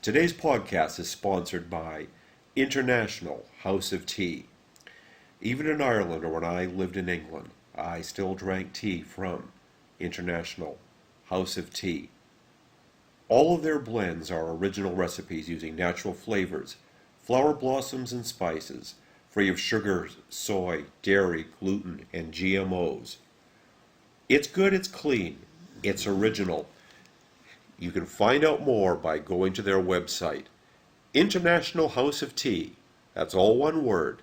Today's podcast is sponsored by International House of Tea. Even in Ireland, or when I lived in England, I still drank tea from International House of Tea. All of their blends are original recipes using natural flavors, flower blossoms, and spices, free of sugar, soy, dairy, gluten, and GMOs. It's good, it's clean, it's original. You can find out more by going to their website, International House of Tea. That's all one word,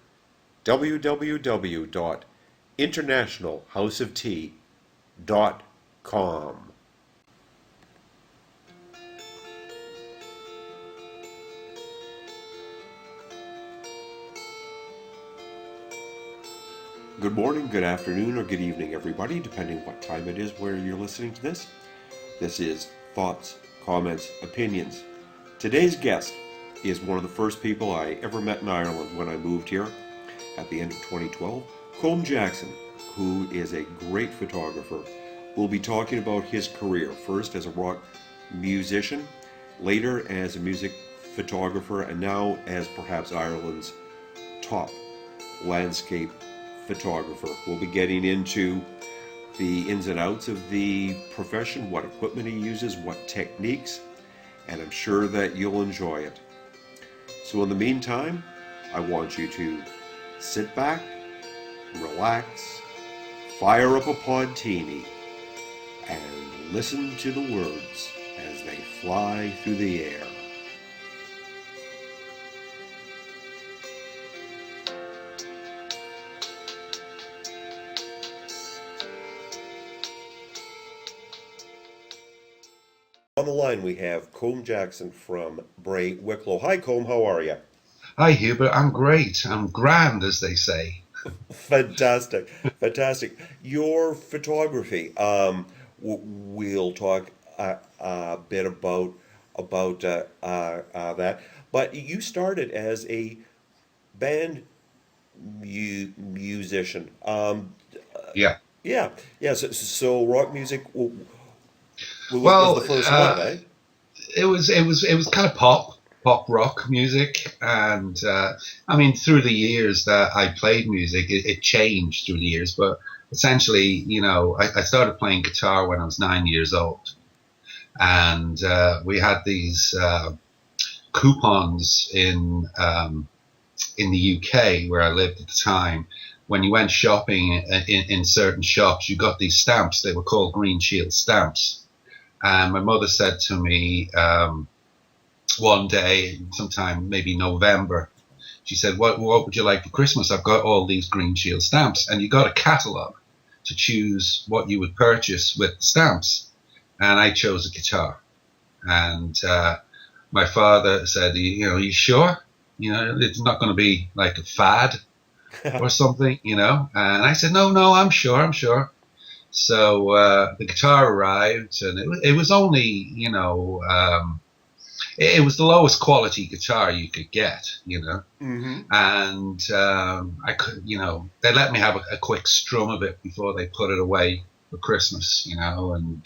www.internationalhouseoftea.com. Good morning, good afternoon, or good evening, everybody, depending what time it is where you're listening to this. This is Thoughts, Comments, Opinions. Today's guest is one of the first people I ever met in Ireland when I moved here at the end of 2012. Colm Jackson, who is a great photographer, will be talking about his career, first as a rock musician, later as a music photographer, and now as perhaps Ireland's top landscape photographer. We'll be getting into the ins and outs of the profession, what equipment he uses, what techniques, and I'm sure that you'll enjoy it. So in the meantime, I want you to sit back, relax, fire up a podtini, and listen to the words as they fly through the air. On the line, we have Colm Jackson from Bray, Wicklow. Hi, Colm. How are you? Hi, Hubert. I'm great. I'm grand, as they say. Fantastic, fantastic. Your photography. We'll talk a bit about that. But you started as a band musician. Yeah. Yeah, yeah. So rock music was the Well, first one, eh? it was kind of pop rock music, and I mean, through the years that I played music, it changed through the years. But essentially, I started playing guitar when I was 9 years old, and we had these coupons in the UK where I lived at the time. When you went shopping in certain shops, you got these stamps. They were called Green Shield stamps. And my mother said to me one day, sometime maybe November, she said, what would you like for Christmas? I've got all these Green Shield stamps. And you got a catalogue to choose what you would purchase with the stamps. And I chose a guitar. And my father said, you sure? It's not going to be like a fad or something, And I said, no, I'm sure. So the guitar arrived, and it was only, it was the lowest quality guitar you could get. Mm-hmm. And I could, they let me have a quick strum of it before they put it away for Christmas. And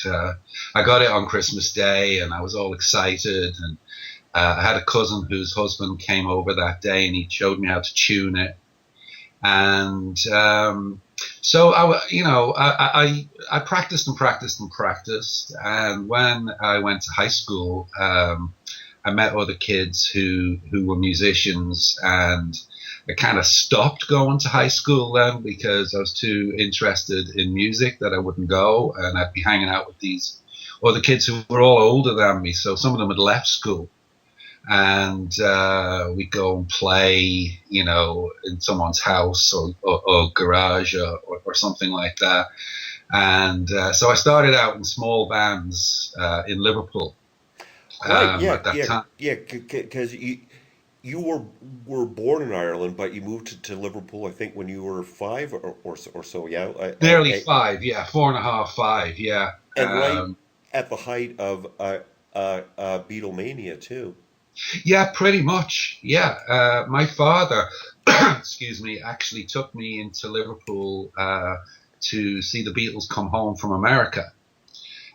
I got it on Christmas Day, and I was all excited. And I had a cousin whose husband came over that day, and he showed me how to tune it. And so I practiced and practiced and practiced. And when I went to high school, I met other kids who were musicians, and I kind of stopped going to high school then because I was too interested in music that I wouldn't go, and I'd be hanging out with these other kids who were all older than me. So some of them had left school. And we'd go and play, in someone's house or garage or something like that. And so I started out in small bands in Liverpool Right. Yeah. at that Yeah. time. Yeah. Because you were born in Ireland, but you moved to Liverpool, I think, when you were five or so. Yeah. Nearly five, yeah, 4.5, 5, yeah. And right at the height of Beatlemania too. Yeah, pretty much. Yeah. My father, excuse me, actually took me into Liverpool to see the Beatles come home from America.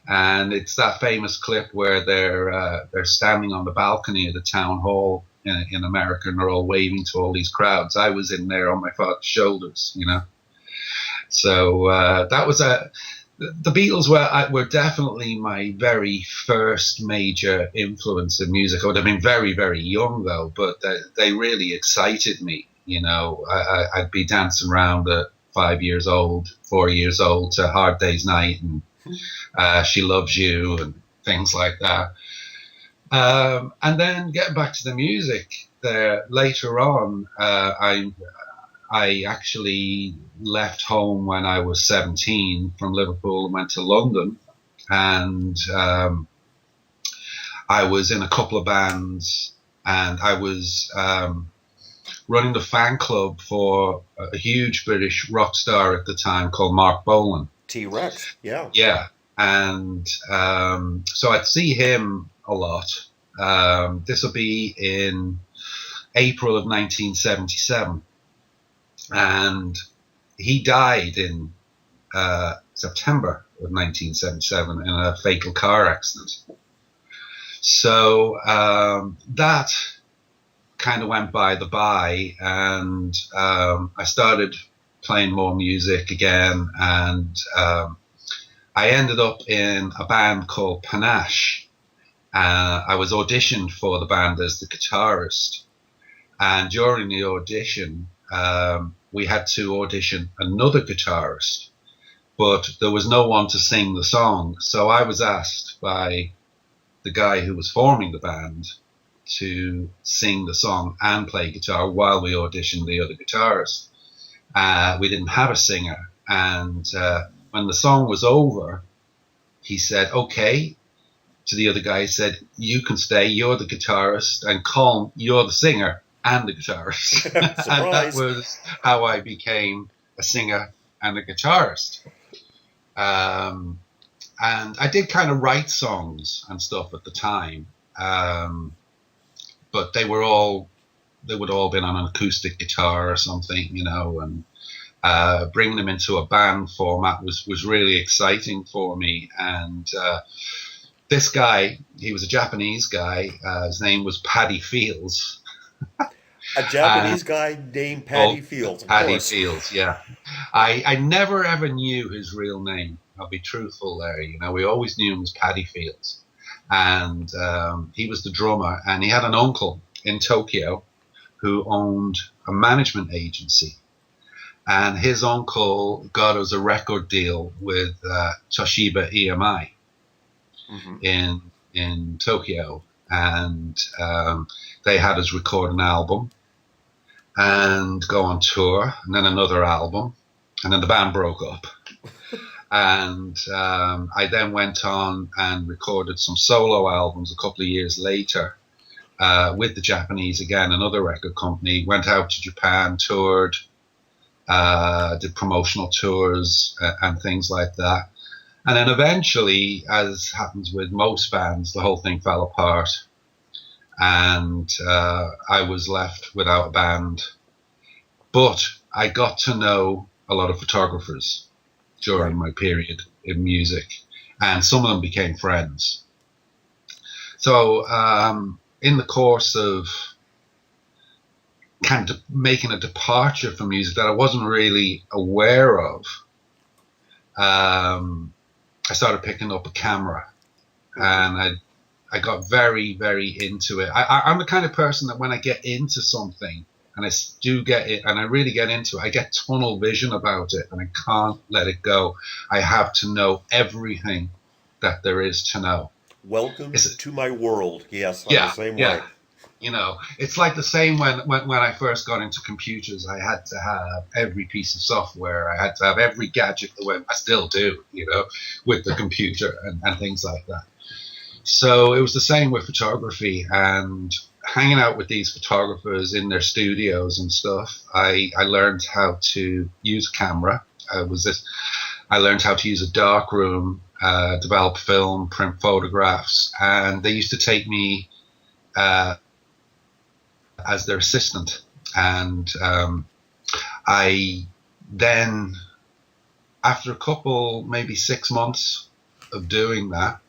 And it's that famous clip where they're standing on the balcony of the town hall in America, and they're all waving to all these crowds. I was in there on my father's shoulders, you know. So that was the Beatles were definitely my very first major influence in music. I would have been very, very young though, but they really excited me. You know, I'd be dancing around at 5 years old, 4 years old to Hard Day's Night and She Loves You and things like that. And then getting back to the music, there later on, I actually left home when I was 17 from Liverpool and went to London, and I was in a couple of bands, and I was running the fan club for a huge British rock star at the time called Mark Bolan. T-Rex, yeah. Yeah, and so I'd see him a lot. This will be in April of 1977. And he died in September of 1977 in a fatal car accident. So that kind of went by the by, and I started playing more music again, and I ended up in a band called Panache. I was auditioned for the band as the guitarist, and during the audition, we had to audition another guitarist, but there was no one to sing the song. So I was asked by the guy who was forming the band to sing the song and play guitar while we auditioned the other guitarist. We didn't have a singer. And when the song was over, he said, okay, to the other guy, he said, you can stay, you're the guitarist, and Colm, you're the singer and the guitarist. And that was how I became a singer and a guitarist. And I did kind of write songs and stuff at the time, but they would all been on an acoustic guitar or something, you know, and bringing them into a band format was really exciting for me. And this guy, he was a Japanese guy. His name was Paddy Fields. A Japanese guy named Paddy Fields. Paddy Fields, yeah. I never ever knew his real name. I'll be truthful there. You know, we always knew him as Paddy Fields, and he was the drummer. And he had an uncle in Tokyo who owned a management agency, and his uncle got us a record deal with Toshiba EMI in Tokyo, and they had us record an album and go on tour, and then another album, and then the band broke up. And I then went on and recorded some solo albums a couple of years later with the Japanese, again, another record company, went out to Japan, toured, did promotional tours and things like that. And then eventually, as happens with most bands, the whole thing fell apart. And I was left without a band. But I got to know a lot of photographers during my period in music, and some of them became friends. So in the course of kind of making a departure from music that I wasn't really aware of, I started picking up a camera, and I got very, very into it. I'm the kind of person that when I get into something, and I do get it, and I really get into it, I get tunnel vision about it, and I can't let it go. I have to know everything that there is to know. Welcome to my world. Yes, I'm yeah, the same yeah. way. You know, it's like the same when I first got into computers. I had to have every piece of software. I had to have every gadget that went. I still do, you know, with the computer and things like that. So it was the same with photography, and hanging out with these photographers in their studios and stuff. I learned how to use a camera. I learned how to use a dark room, develop film, print photographs, and they used to take me as their assistant. And I then, after a couple, maybe 6 months of doing that,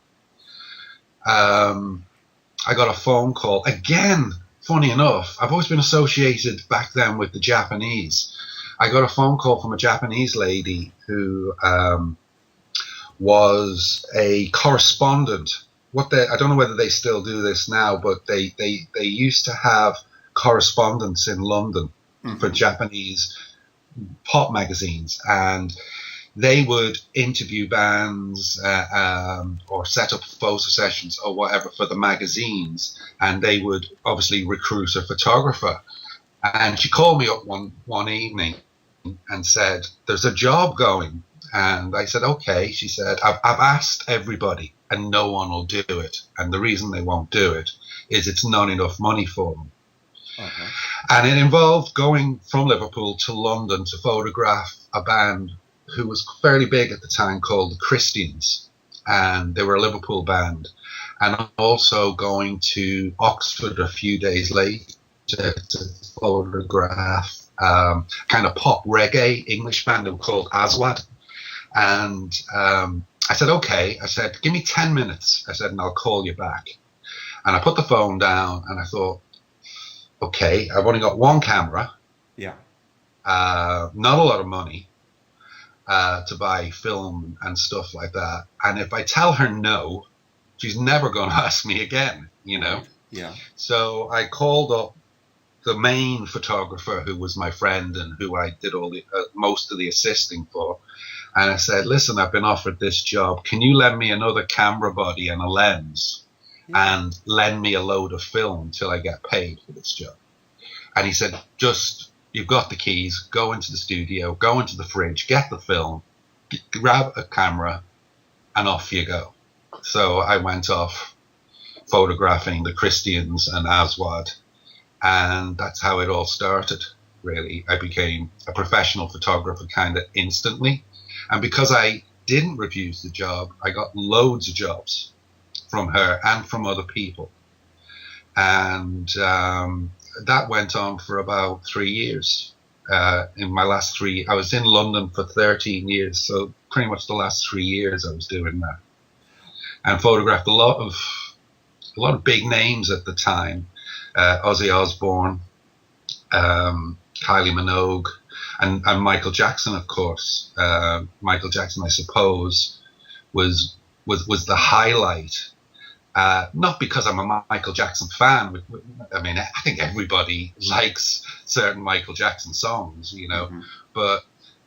I got a phone call again. Funny enough, I've always been associated back then with the Japanese. I got a phone call from a Japanese lady who was a correspondent. I don't know whether they still do this now, but they used to have correspondents in London for Japanese pop magazines, and they would interview bands or set up photo sessions or whatever for the magazines, and they would obviously recruit a photographer. And she called me up one evening and said, "There's a job going." And I said, "Okay." She said, I've asked everybody and no one will do it. And the reason they won't do it is it's not enough money for them. And it involved going from Liverpool to London to photograph a band who was fairly big at the time called the Christians. And they were a Liverpool band. And also going to Oxford a few days later to photograph kind of pop reggae English band called Aswad. And I said, "Okay." I said, "Give me 10 minutes. I said, and I'll call you back." And I put the phone down and I thought, okay, I've only got one camera. Yeah. Not a lot of money to buy film and stuff like that. And if I tell her no, she's never going to ask me again, you know? Yeah. So I called up the main photographer who was my friend and who I did all the most of the assisting for. And I said, "Listen, I've been offered this job. Can you lend me another camera body and a lens and lend me a load of film till I get paid for this job?" And he said, "Just, you've got the keys, go into the studio, go into the fridge, get the film, grab a camera, and off you go." So I went off photographing the Christians and Aswad. And that's how it all started, really. I became a professional photographer kind of instantly. And because I didn't refuse the job, I got loads of jobs from her and from other people. And that went on for about 3 years. In my last I was in London for 13 years. So pretty much the last 3 years I was doing that. And photographed a lot of big names at the time. Ozzy Osbourne, Kylie Minogue, and Michael Jackson, of course. Michael Jackson, I suppose, was the highlight. Not because I'm a Michael Jackson fan. I mean, I think everybody likes certain Michael Jackson songs, you know. But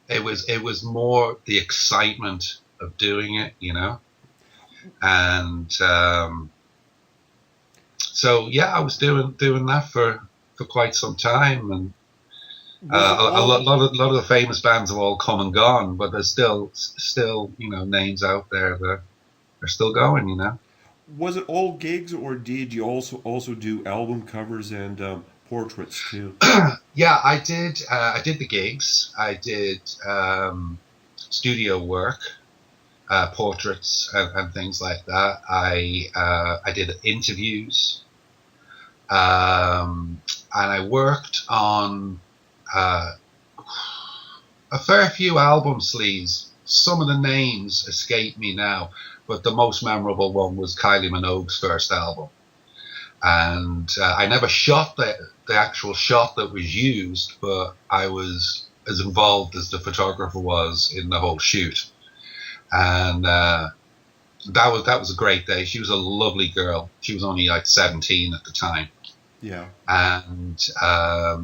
it was more the excitement of doing it, you know. And so yeah, I was doing that for quite some time, and a lot of the famous bands have all come and gone, but there's still you know, names out there that are still going, you know. Was it all gigs, or did you also do album covers and portraits too? Yeah, I did. I did the gigs. I did studio work, portraits and things like that. I did interviews. And I worked on a fair few album sleeves. Some of the names escape me now, but the most memorable one was Kylie Minogue's first album. And I never shot the actual shot that was used, but I was as involved as the photographer was in the whole shoot. And that was a great day. She was a lovely girl. She was only like 17 at the time. Yeah. And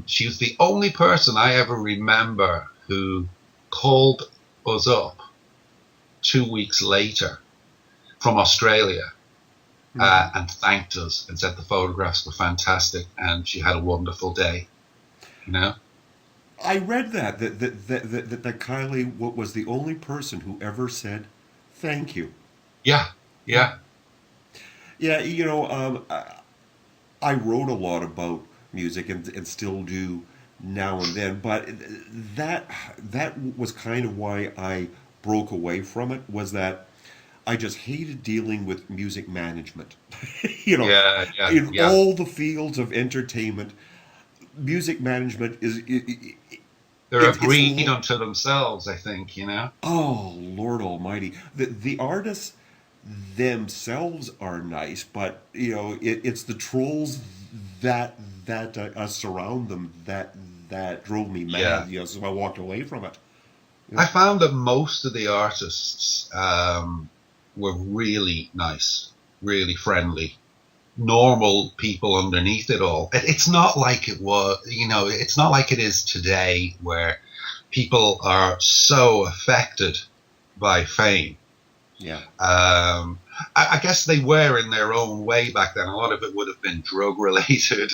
she was the only person I ever remember who called us up 2 weeks later from Australia and thanked us and said the photographs were fantastic and she had a wonderful day. You know? I read that Kylie was the only person who ever said thank you. Yeah. Yeah, you know, I wrote a lot about music and still do now and then, but that was kind of why I broke away from it, was that I just hated dealing with music management. You know, in all the fields of entertainment, music management is they're a breed unto themselves, I think, you know. Oh, Lord Almighty! The artists themselves are nice, but it's the trolls that surround them that drove me Yeah. mad. So I walked away from it. I found that most of the artists were really nice, really friendly, normal people underneath it all. It's not like it was, it's not like it is today where people are so affected by fame. Yeah. I guess they were in their own way back then. A lot of it would have been drug related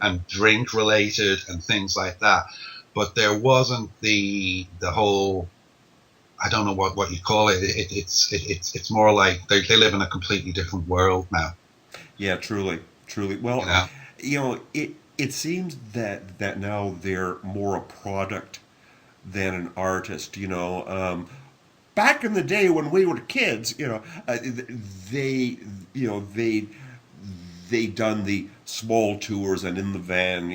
and drink related and things like that. But there wasn't the whole, I don't know what you call it. It's more like they live in a completely different world now. Yeah, truly, truly. You Well, know? it seems that now they're more a product than an artist. Back in the day when we were kids, they they done the small tours and in the van,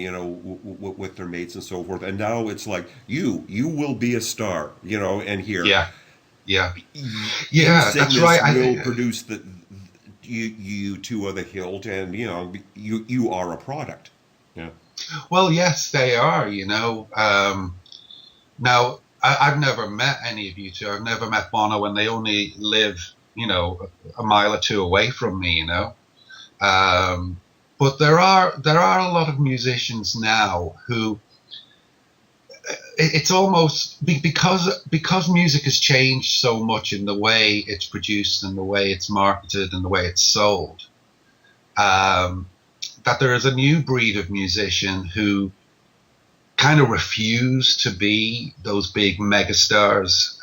with their mates and so forth. And now it's like you will be a star, and here Yeah, yeah, you yeah. sing That's this, right. we'll produce the you to the hilt, and you are a product. Yeah. Well, yes, they are. Now, I've never met any of you two. I've never met Bono, and they only live, a mile or two away from me. Um, but there are a lot of musicians now who it's almost because music has changed so much in the way it's produced and the way it's marketed and the way it's sold. Um, that there is a new breed of musician who kind of refuse to be those big megastars.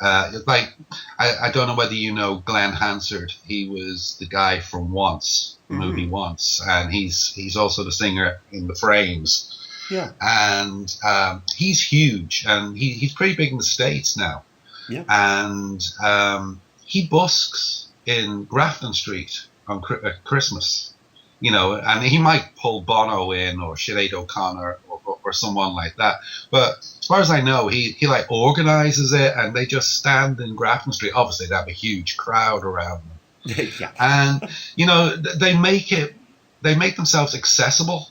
Like, I don't know whether you know Glenn Hansard. He was the guy from Once, the movie Mm-hmm. Once, and he's also the singer in The Frames. Yeah. And he's huge, and he's pretty big in the States now. Yeah. And he busks in Grafton Street on at Christmas. And he might pull Bono in or Sinead O'Connor or someone like that. But as far as I know, he like organizes it, and they just stand in Grafton Street. Obviously, they have a huge crowd around them, Yeah. and they make themselves accessible,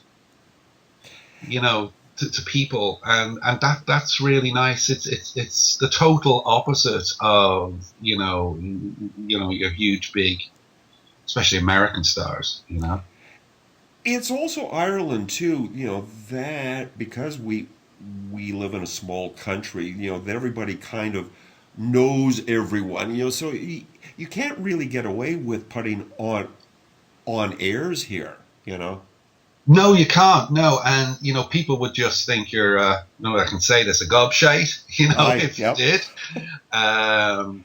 to people, and that's really nice. It's the total opposite of your huge big, especially American stars. It's also Ireland too, that because we live in a small country, that everybody kind of knows everyone, so you can't really get away with putting on airs here, No, you can't. No, and people would just think you're, no, I can say this, a gobshite. Aye, If you yep. did. Um,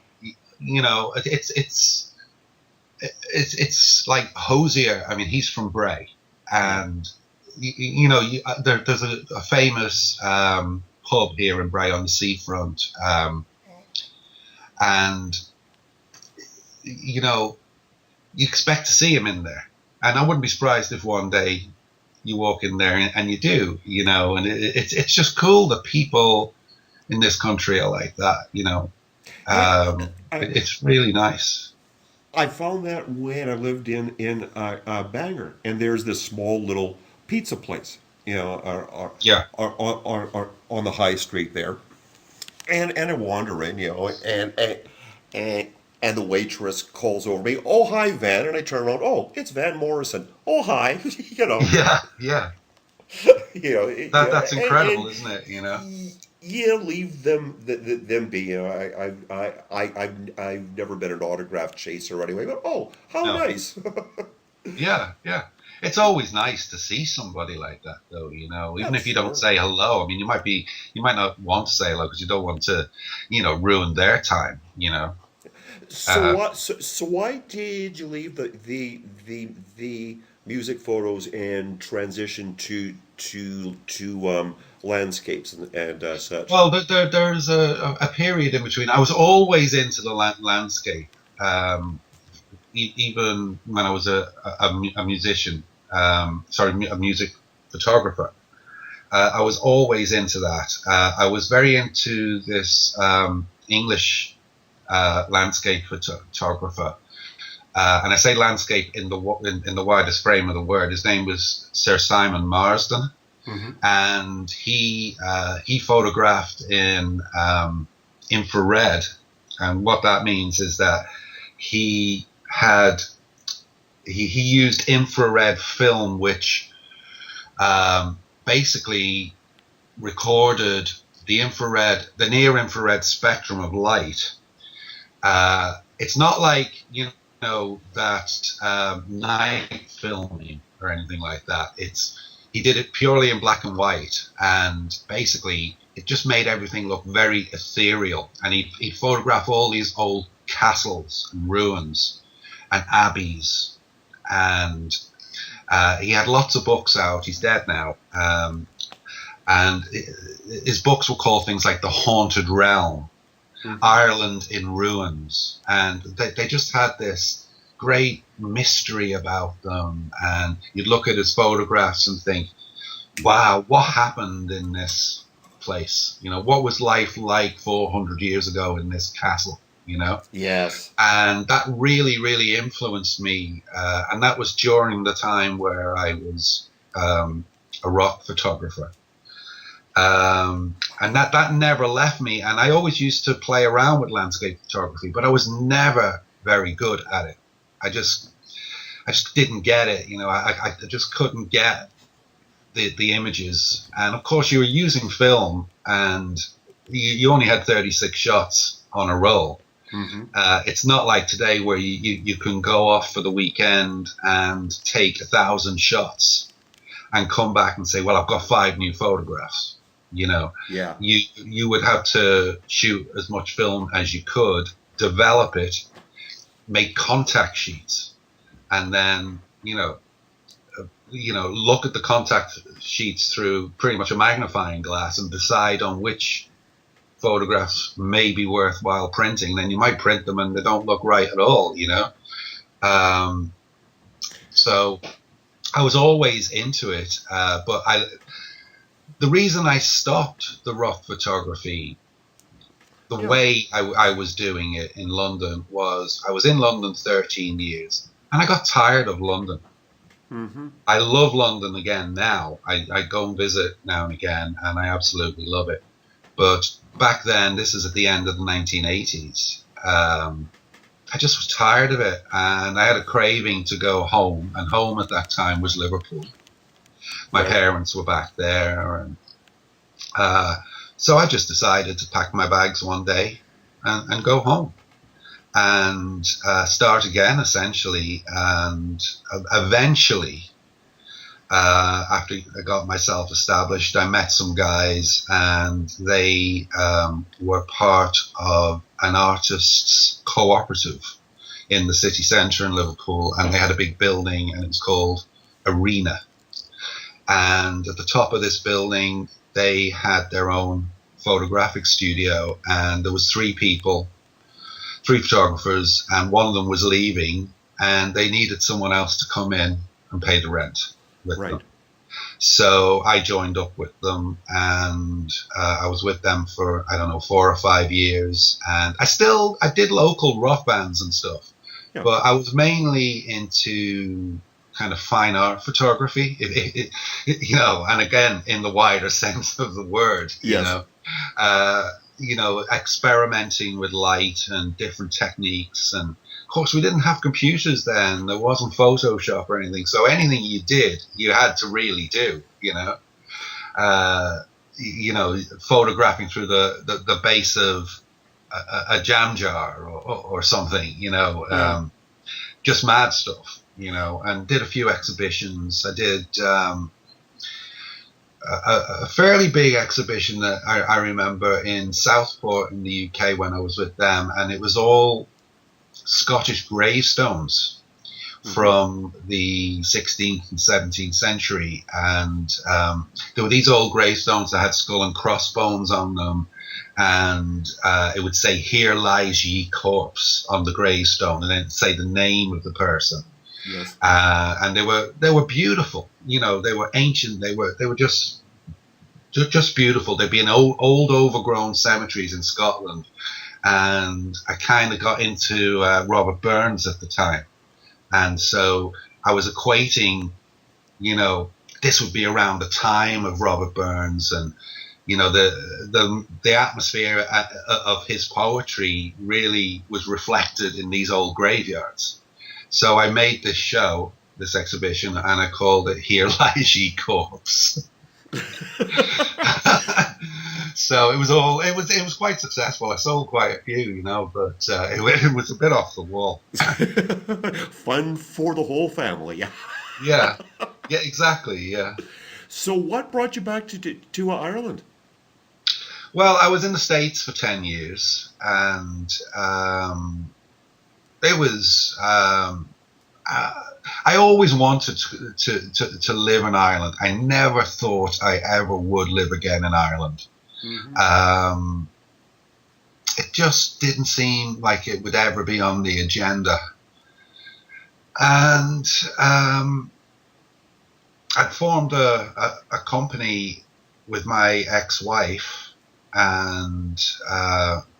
it's like Hosier. I mean, he's from Bray, Yeah. and there's a famous pub here in Bray on the seafront, and you expect to see him in there, and I wouldn't be surprised if one day you walk in there and you do, and it's just cool that people in this country are like that. Yeah. I, It's really nice. I found that when I lived in Bangor, and there's this small little pizza place, Yeah, on the high street there, and I wander in, and and the waitress calls over me, "Oh, hi, Van," and I turn around, "Oh, it's Van Morrison." "Oh, hi," yeah, yeah. That's and incredible, isn't it? yeah, leave them be. I've never been an autograph chaser anyway, but oh, how No, nice. yeah, yeah. It's always nice to see somebody like that, though. Even if you don't Absolutely. say hello. I mean, you might not want to say hello because you don't want to, ruin their time. So Uh, what? So why did you leave the music photos and transition to landscapes and such? well, there's a period in between. I was always into the landscape, even when I was a musician. Sorry, a music photographer. I was always into that. I was very into this English landscape photographer, and I say landscape in the widest frame of the word. His name was Sir Simon Marsden, and he photographed in infrared, and what that means is that he used infrared film, which basically recorded the near infrared spectrum of light. It's not like, that night filming or anything like that. He did it purely in black and white, and basically it just made everything look very ethereal. And he photographed all these old castles and ruins and abbeys, and he had lots of books out. He's dead now. And his books were called things like The Haunted Realm, Ireland in Ruins, and they just had this great mystery about them. And you'd look at his photographs and think, wow, what happened in this place? What was life like 400 years ago in this castle? Yes. And that really, really influenced me. And that was during the time where I was a rock photographer. And that never left me. And I always used to play around with landscape photography, but I was never very good at it. I just didn't get it. I just couldn't get the images. And of course you were using film, and you only had 36 shots on a roll. It's not like today where you can go off for the weekend and take 1,000 shots and come back and say, well, I've got 5 new photographs. Yeah. You would have to shoot as much film as you could, develop it, make contact sheets, and then look at the contact sheets through pretty much a magnifying glass and decide on which photographs may be worthwhile printing. Then you might print them and they don't look right at all. So I was always into it, but the reason I stopped the rock photography the way I was doing it in London was I was in London 13 years and I got tired of London. I love London again now. I go and visit now and again, and I absolutely love it. But back then, this is at the end of the 1980s, I just was tired of it, and I had a craving to go home, and home at that time was Liverpool. My parents were back there, and so I just decided to pack my bags one day and go home and start again, essentially. And eventually, after I got myself established, I met some guys, and they were part of an artists' cooperative in the city centre in Liverpool, and they had a big building, and it was called Arena. And at the top of this building, they had their own photographic studio, and there was 3 photographers, and one of them was leaving, and they needed someone else to come in and pay the rent with them. So I joined up with them, and I was with them for, 4 or 5 years, and I did local rock bands and stuff, but I was mainly into kind of fine art photography, and again, in the wider sense of the word, experimenting with light and different techniques. And of course, we didn't have computers then. There wasn't Photoshop or anything. So anything you did, you had to really do, photographing through the base of a jam jar or something, just mad stuff, and did a few exhibitions. I did a fairly big exhibition that I remember in Southport in the UK when I was with them, and it was all Scottish gravestones from the 16th and 17th century, and there were these old gravestones that had skull and crossbones on them, and it would say, "Here lies ye corpse" on the gravestone, and then it'd say the name of the person. Yes. And they were beautiful. They were ancient. They were just beautiful. They'd be in old overgrown cemeteries in Scotland, and I kind of got into Robert Burns at the time. And so I was equating, you know, this would be around the time of Robert Burns, and you know, the atmosphere of his poetry really was reflected in these old graveyards. So I made this show, this exhibition, and I called it "Here Lies Ye Corpse." So it was quite successful. I sold quite a few, you know, but it was a bit off the wall. Fun for the whole family. Yeah, yeah, exactly. Yeah. So, what brought you back to Ireland? Well, I was in the States for 10 years, and it was. I always wanted to live in Ireland. I never thought I ever would live again in Ireland. Mm-hmm. It just didn't seem like it would ever be on the agenda. And I'd formed a company with my ex-wife and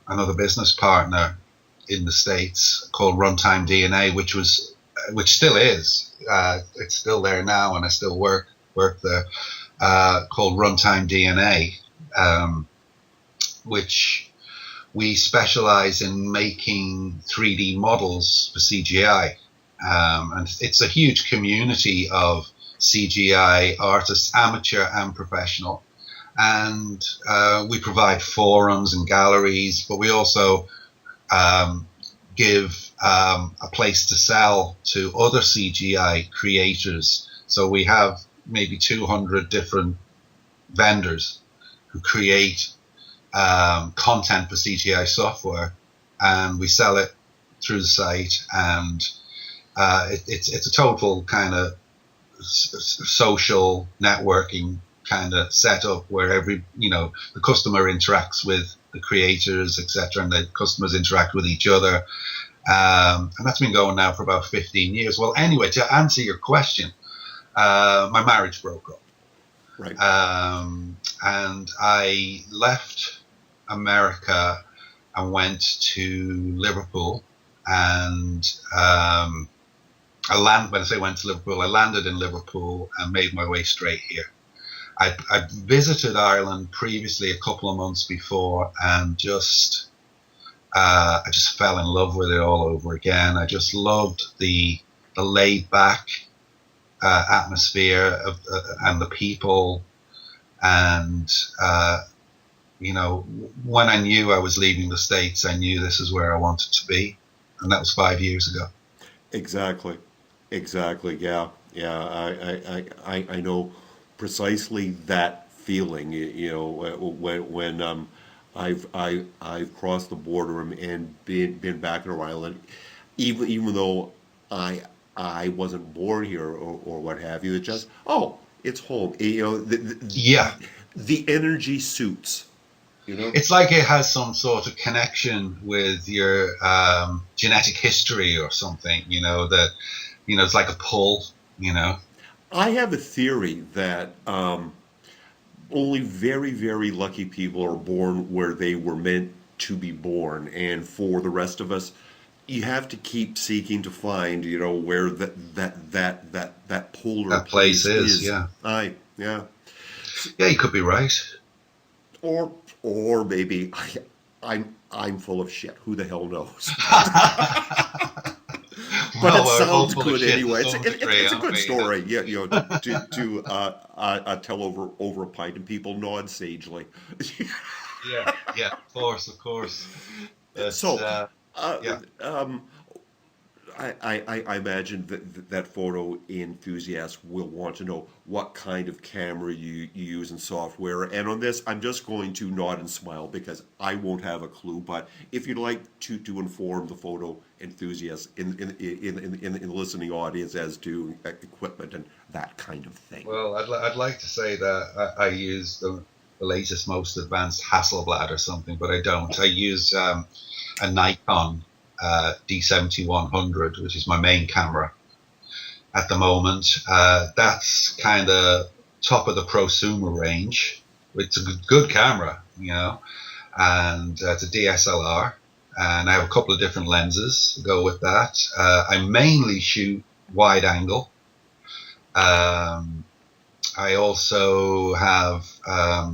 another business partner in the States called Runtime DNA, which still is. It's still there now, and I still work there. Called Runtime DNA, which we specialize in making 3D models for CGI, and it's a huge community of CGI artists, amateur and professional. And we provide forums and galleries, but we also give a place to sell to other CGI creators. So we have maybe 200 different vendors who create content for CGI software, and we sell it through the site. And it's a total kind of social networking kind of setup where the customer interacts with the creators, etc., and the customers interact with each other. And that's been going now for about 15 years. Well, anyway, to answer your question, my marriage broke up. Right. And I left America and went to Liverpool. And when I say went to Liverpool, I landed in Liverpool and made my way straight here. I visited Ireland previously a couple of months before, and I just fell in love with it all over again. I just loved the laid back atmosphere of and the people, and when I knew I was leaving the States, I knew this is where I wanted to be, and that was 5 years ago. Exactly. Yeah. I know precisely that feeling. When I've crossed the border and been back in Ireland, even though I wasn't born here or what have you. It's just it's home. Yeah. The energy suits. It's like it has some sort of connection with your genetic history or something. That it's like a pull. I have a theory that only very, very lucky people are born where they were meant to be born, and for the rest of us, you have to keep seeking to find, where that polar place is. Yeah. Yeah. Yeah, you could be right. Or maybe I'm full of shit. Who the hell knows? But it sounds good anyway. It's a good story. Yeah, to tell over a pint and people nod sagely. Yeah, of course. So, yeah. I imagine that photo enthusiasts will want to know what kind of camera you use in software. And on this, I'm just going to nod and smile because I won't have a clue. But if you'd like to inform the photo enthusiasts in the listening audience as to equipment and that kind of thing. Well, I'd like to say that I use the latest, most advanced Hasselblad or something, but I don't. I use a Nikon D7100, which is my main camera at the moment. That's kind of top of the prosumer range. It's a good camera, and it's a DSLR. and I have a couple of different lenses to go with that. I mainly shoot wide angle. I also have I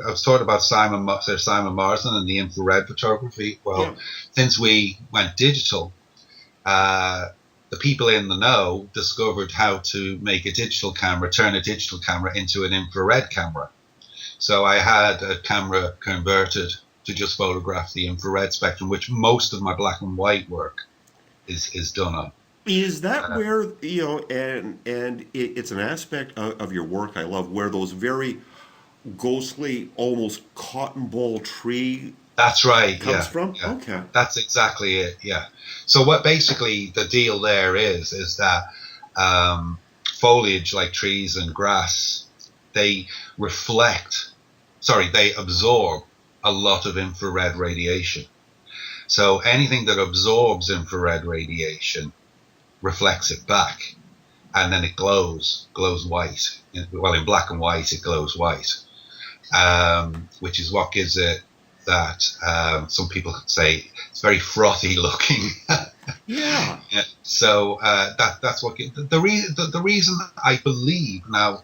was talking about Sir Simon Marsden and the infrared photography. Yeah. Well, since we went digital, the people in the know discovered how to make a digital camera, turn a digital camera into an infrared camera. So I had a camera converted to just photograph the infrared spectrum, which most of my black and white work is done on. Is that where, it's an aspect of your work I love, where those very ghostly, almost cotton ball tree That's right. comes Yeah. from? Yeah. Okay. That's exactly it. Yeah. So what basically the deal there is that foliage like trees and grass, they they absorb a lot of infrared radiation. So anything that absorbs infrared radiation reflects it back, and then it glows white. Well, in black and white, it glows white, which is what gives it that. Some people say it's very frothy looking. Yeah. Yeah. So that's what the reason I believe now.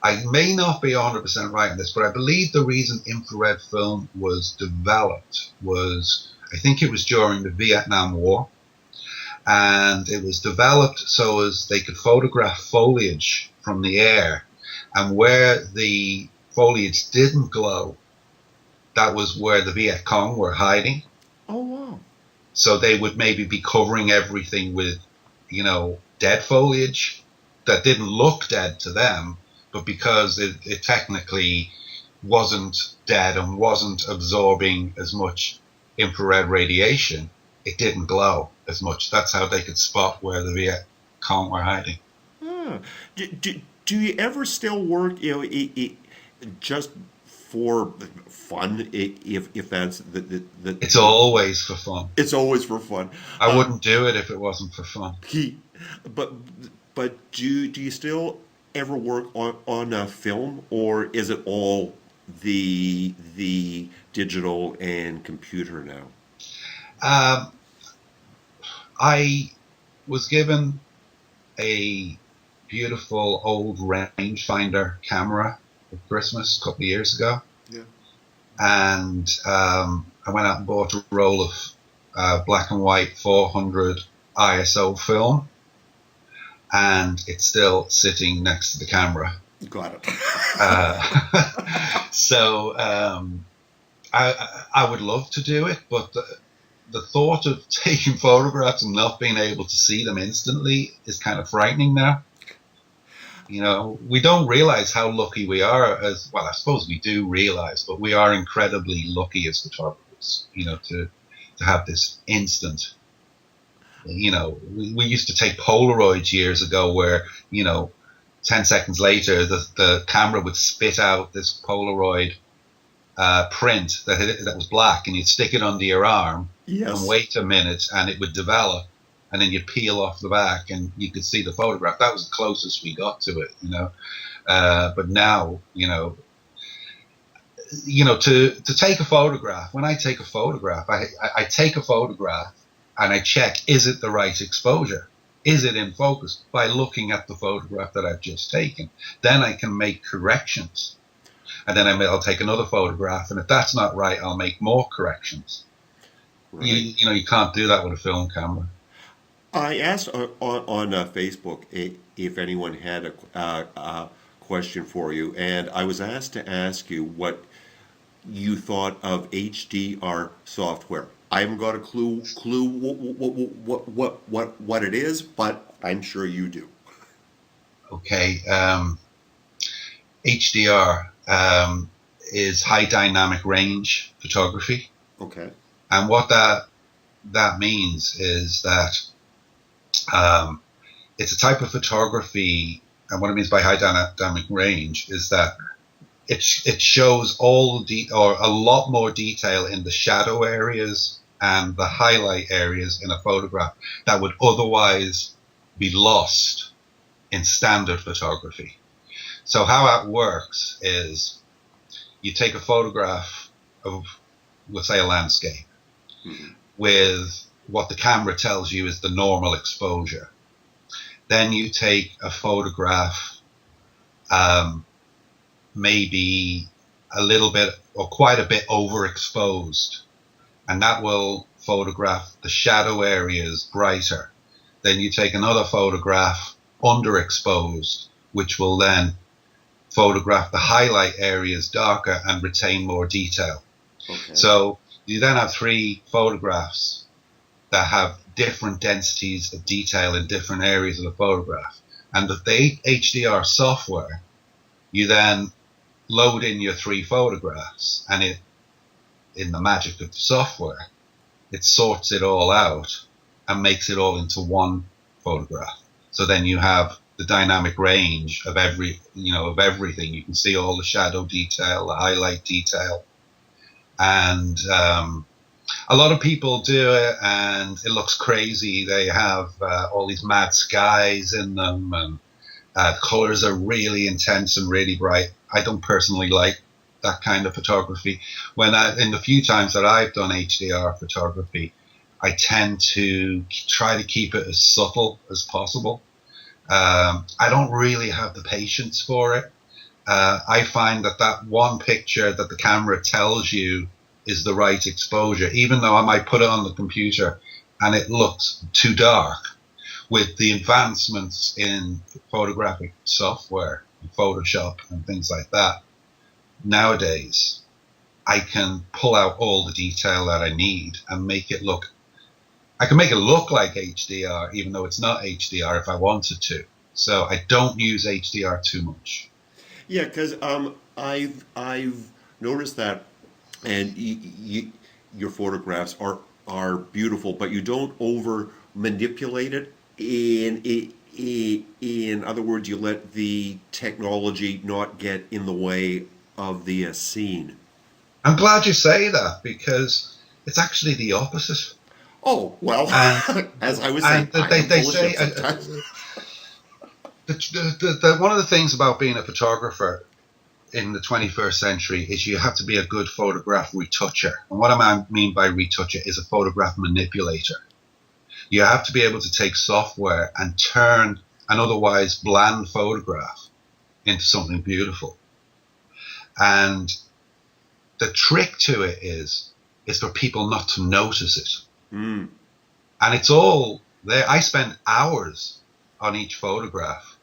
I may not be 100% right on this, but I believe the reason infrared film was developed was, I think it was during the Vietnam War, and it was developed so as they could photograph foliage from the air, and where the foliage didn't glow, that was where the Viet Cong were hiding. Oh, wow. So they would maybe be covering everything with, dead foliage that didn't look dead to them, but because it technically wasn't dead and wasn't absorbing as much infrared radiation, it didn't glow as much. That's how they could spot where the Viet Cong were hiding. Ah. Do you ever still work, just for fun, if that's It's always for fun. it's always for fun. I wouldn't do it if it wasn't for fun. He, but do you still ever work on a film, or is it all the digital and computer now? Um, I was given a beautiful old rangefinder camera for Christmas a couple of years ago, Yeah. and I went out and bought a roll of black and white 400 ISO film, and it's still sitting next to the camera. Got it. So I would love to do it, but the thought of taking photographs and not being able to see them instantly is kind of frightening now. We don't realize how lucky we are as well. I suppose we do realize, but we are incredibly lucky as photographers, to have this instant. We used to take Polaroids years ago where, 10 seconds later, the camera would spit out this Polaroid print that was black, and you'd stick it under your arm. Yes. And wait a minute, and it would develop, and then you'd peel off the back, and you could see the photograph. That was the closest we got to it, But now, to take a photograph. When I take a photograph, I take a photograph, and I check: is it the right exposure? Is it in focus? By looking at the photograph that I've just taken, then I can make corrections. And then I'll take another photograph, and if that's not right, I'll make more corrections. Right. You can't do that with a film camera. I asked on Facebook if anyone had a question for you, and I was asked to ask you what you thought of HDR software. I haven't got a clue what it is, but I'm sure you do. Okay, HDR is high dynamic range photography, Okay. and what that means is that it's a type of photography, and what it means by high dynamic range is that it shows or a lot more detail in the shadow areas and the highlight areas in a photograph that would otherwise be lost in standard photography. So how that works is you take a photograph of let's say a landscape, Mhm. with what the camera tells you is the normal exposure. Then you take a photograph, maybe a little bit or quite a bit overexposed, and that will photograph the shadow areas brighter. Then you take another photograph underexposed, which will then photograph the highlight areas darker and retain more detail. Okay. So you then have three photographs that have different densities of detail in different areas of the photograph. And with the HDR software, you then load in your three photographs, and it, in the magic of the software, it sorts it all out and makes it all into one photograph. So then you have the dynamic range of of everything. You can see all the shadow detail, the highlight detail, and a lot of people do it, and it looks crazy. They have all these mad skies in them, and colors are really intense and really bright. I don't personally like that kind of photography. In the few times that I've done HDR photography, I tend to try to keep it as subtle as possible. I don't really have the patience for it. I find that one picture that the camera tells you is the right exposure, even though I might put it on the computer and it looks too dark. With the advancements in photographic software, Photoshop and things like that, nowadays I can pull out all the detail that I need and I can make it look like HDR, even though it's not HDR if I wanted to. So I don't use HDR too much. Yeah, because I've noticed that, and your photographs are beautiful, but you don't over manipulate it. In other words, you let the technology not get in the way of the scene. I'm glad you say that because it's actually the opposite. Oh well, And as I was saying, and I am they full of say shit sometimes. one of the things about being a photographer in the 21st century is you have to be a good photograph retoucher. And what I mean by retoucher is a photograph manipulator. You have to be able to take software and turn an otherwise bland photograph into something beautiful. And the trick to it is for people not to notice it. Mm, And it's all there. I spend hours on each photograph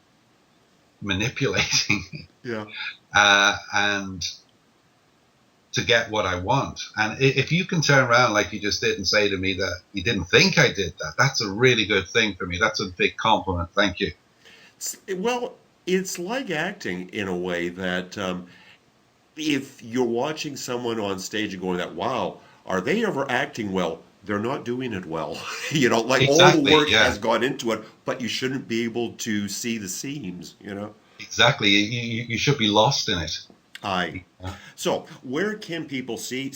manipulating yeah. and to get what I want. And if you can turn around like you just did and say to me that you didn't think I did that, that's a really good thing for me. That's a big compliment. Thank you. Well, it's like acting in a way that if you're watching someone on stage and going that, wow, are they ever acting well? They're not doing it well. Like all the Exactly. work Yeah. has gone into it, but you shouldn't be able to see the seams. Exactly. You should be lost in it. Aye. Yeah. So, where can people see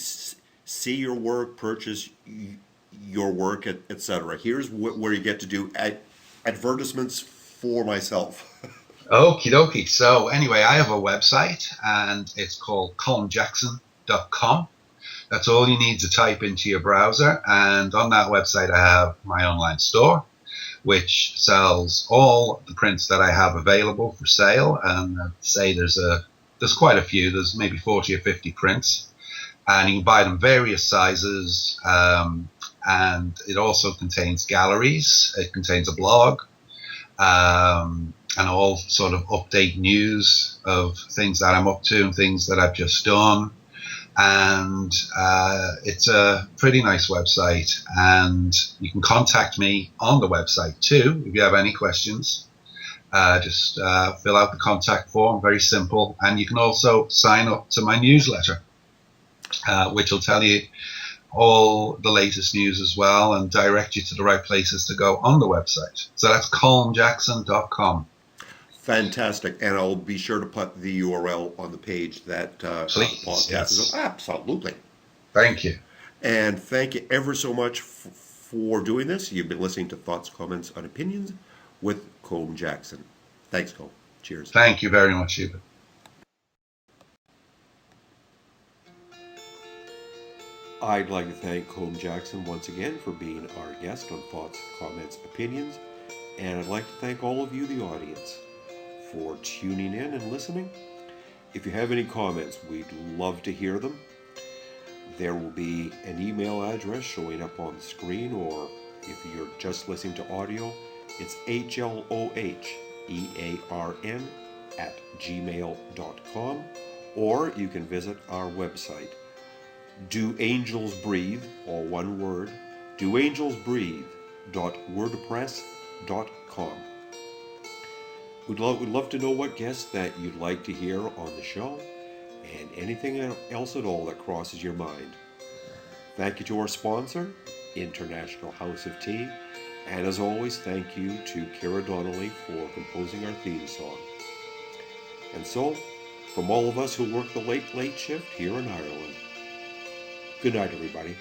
your work, purchase your work, etc.? Here's where you get to do advertisements for myself. Okie dokie. So anyway, I have a website and it's called colmjackson.com. That's all you need to type into your browser. And on that website, I have my online store, which sells all the prints that I have available for sale. And I'd say there's quite a few. There's maybe 40 or 50 prints, and you can buy them various sizes. And it also contains galleries. It contains a blog, and all sort of update news of things that I'm up to and things that I've just done. And it's a pretty nice website, and you can contact me on the website too if you have any questions. Just fill out the contact form, very simple, and you can also sign up to my newsletter, which will tell you all the latest news as well and direct you to the right places to go on the website. So that's colmjackson.com. Fantastic. And I'll be sure to put the URL on the page that the Please, podcast is yes. on. Absolutely. Thank you. And thank you ever so much for doing this. You've been listening to Thoughts, Comments, and Opinions with Colm Jackson. Thanks, Colm. Cheers. Thank you very much, Hubert. I'd like to thank Colm Jackson once again for being our guest on Thoughts, Comments, Opinions, and I'd like to thank all of you, the audience, for tuning in and listening. If you have any comments, we'd love to hear them. There will be an email address showing up on the screen, or if you're just listening to audio, it's hlohEARN@gmail.com, or you can visit our website, Do Angels Breathe, all one word, doangelsbreathe.wordpress.com. We'd love to know what guests that you'd like to hear on the show, and anything else at all that crosses your mind. Thank you to our sponsor, International House of Tea, and as always, thank you to Kira Donnelly for composing our theme song. And so, from all of us who work the late shift here in Ireland, good night, everybody.